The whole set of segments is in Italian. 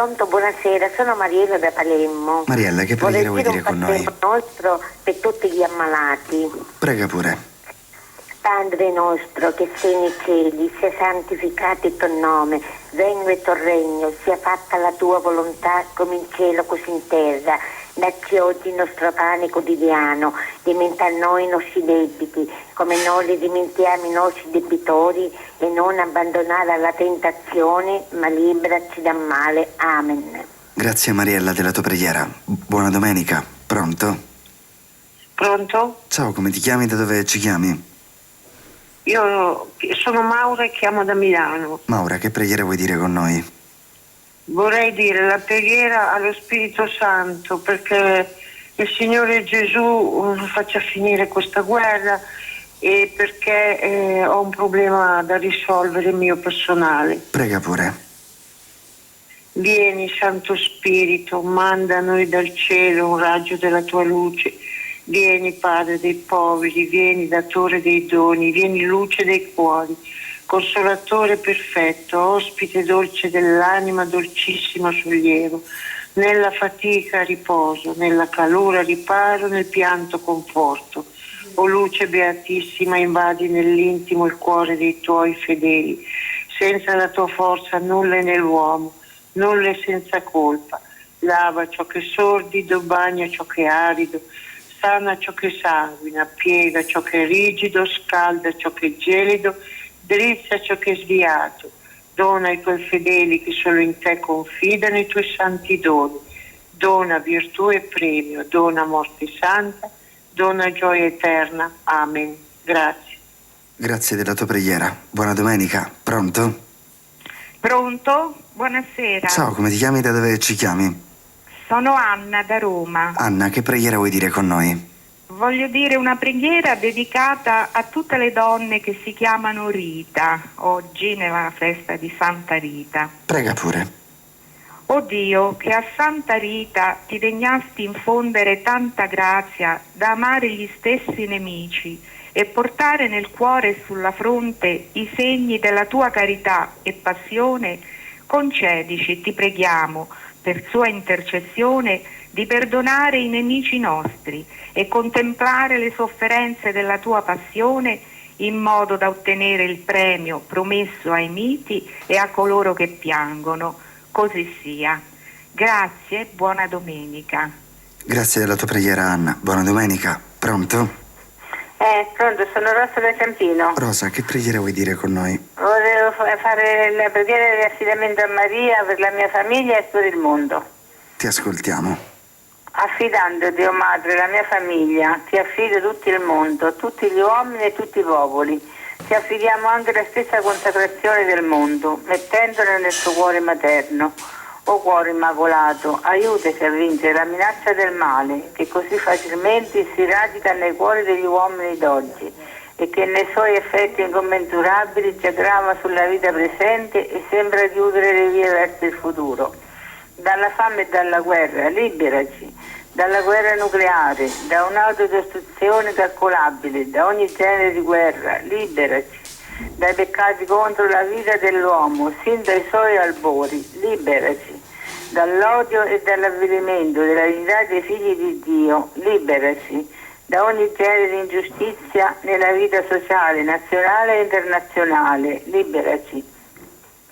Pronto, buonasera, sono Mariella da Palermo. Mariella, che preghiera vuoi dire con noi? Nostro per tutti gli ammalati. Prega pure. Padre nostro che sei nei cieli, sia santificato il tuo nome, venga il tuo regno, sia fatta la tua volontà come in cielo così in terra. Dacci oggi il nostro pane quotidiano, dimenta a noi i nostri debiti, come noi li dimentiamo i nostri debitori, e non abbandonare alla tentazione, ma liberaci dal male. Amen. Grazie Mariella della tua preghiera. Buona domenica. Pronto? Pronto? Ciao, come ti chiami? Da dove ci chiami? Io sono Maura e chiamo da Milano. Maura, che preghiera vuoi dire con noi? Vorrei dire la preghiera allo Spirito Santo perché il Signore Gesù faccia finire questa guerra e perché ho un problema da risolvere mio personale. Prega pure. Vieni Santo Spirito, manda a noi dal cielo un raggio della tua luce. Vieni Padre dei poveri, vieni Datore dei doni, vieni luce dei cuori, Consolatore perfetto, ospite dolce dell'anima, dolcissimo sollievo, nella fatica riposo, nella calura riparo, nel pianto conforto. O luce beatissima, invadi nell'intimo il cuore dei tuoi fedeli. Senza la tua forza nulla è nell'uomo, nulla è senza colpa. Lava ciò che è sordido, bagna ciò che è arido, sana ciò che sanguina, piega ciò che è rigido, scalda ciò che è gelido, drizza ciò che è sviato, dona ai tuoi fedeli che solo in te confidano i tuoi santi doni, dona virtù e premio, dona morte santa, dona gioia eterna. Amen. Grazie. Grazie della tua preghiera. Buona domenica. Pronto? Pronto? Buonasera. Ciao, come ti chiami? Da dove ci chiami? Sono Anna da Roma. Anna, che preghiera vuoi dire con noi? Voglio dire una preghiera dedicata a tutte le donne che si chiamano Rita, oggi nella festa di Santa Rita. Prega pure. O Dio, che a Santa Rita ti degnasti infondere tanta grazia da amare gli stessi nemici e portare nel cuore e sulla fronte i segni della tua carità e passione, concedici, ti preghiamo, per sua intercessione, di perdonare i nemici nostri e contemplare le sofferenze della tua passione in modo da ottenere il premio promesso ai miti e a coloro che piangono. Così sia. Grazie, buona domenica. Grazie della tua preghiera, Anna. Buona domenica. Pronto? Pronto, sono Rosa da Ciampino. Rosa, che preghiera vuoi dire con noi? Volevo fare la preghiera di affidamento a Maria per la mia famiglia e per il mondo. Ti ascoltiamo. Affidandoti, o Madre, la mia famiglia, ti affido tutto il mondo, tutti gli uomini e tutti i popoli. Ti affidiamo anche la stessa consacrazione del mondo, mettendola nel tuo cuore materno. O cuore immacolato, aiutaci a vincere la minaccia del male, che così facilmente si radica nei cuori degli uomini d'oggi e che nei suoi effetti incommensurabili ci aggrava sulla vita presente e sembra chiudere le vie verso il futuro. Dalla fame e dalla guerra, liberaci, dalla guerra nucleare, da un'autodistruzione calcolabile, da ogni genere di guerra, liberaci, dai peccati contro la vita dell'uomo, sin dai suoi albori, liberaci, dall'odio e dall'avvilimento della dignità dei figli di Dio, liberaci, da ogni genere di ingiustizia nella vita sociale, nazionale e internazionale, liberaci,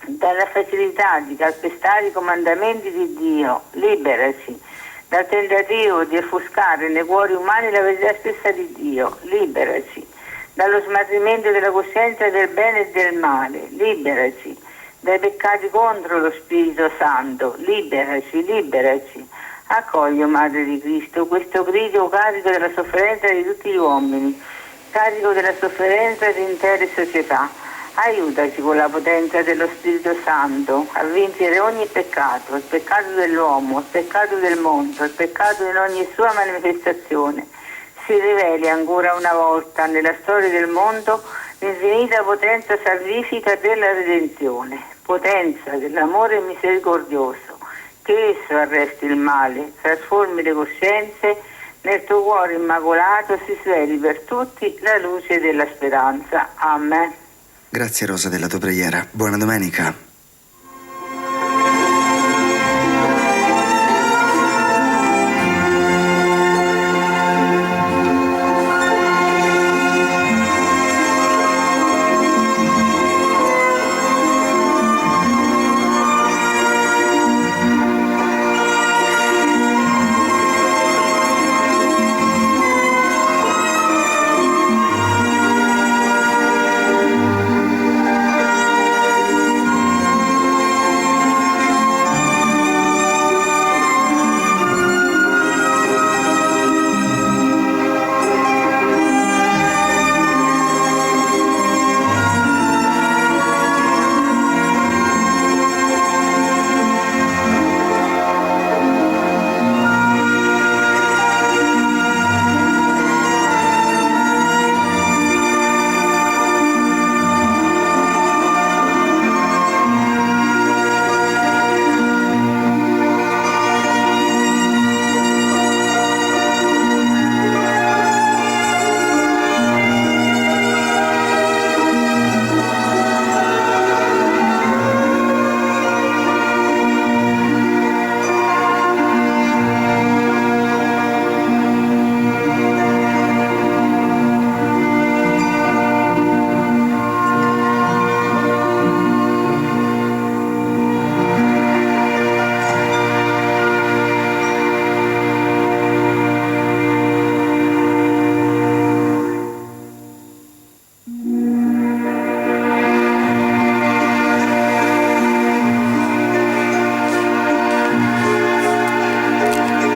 dalla facilità di calpestare i comandamenti di Dio, liberaci, dal tentativo di offuscare nei cuori umani la verità stessa di Dio, liberaci, dallo smarrimento della coscienza del bene e del male, liberaci, dai peccati contro lo Spirito Santo, liberaci, liberaci. Accogli, Madre di Cristo, questo grido carico della sofferenza di tutti gli uomini, carico della sofferenza di intere società. Aiutaci con la potenza dello Spirito Santo a vincere ogni peccato, il peccato dell'uomo, il peccato del mondo, il peccato in ogni sua manifestazione. Si riveli ancora una volta nella storia del mondo l'infinita potenza salvifica della redenzione, potenza dell'amore misericordioso, che esso arresti il male, trasformi le coscienze, nel tuo cuore immacolato si sveli per tutti la luce della speranza. Amen. Grazie Rosa della tua preghiera. Buona domenica.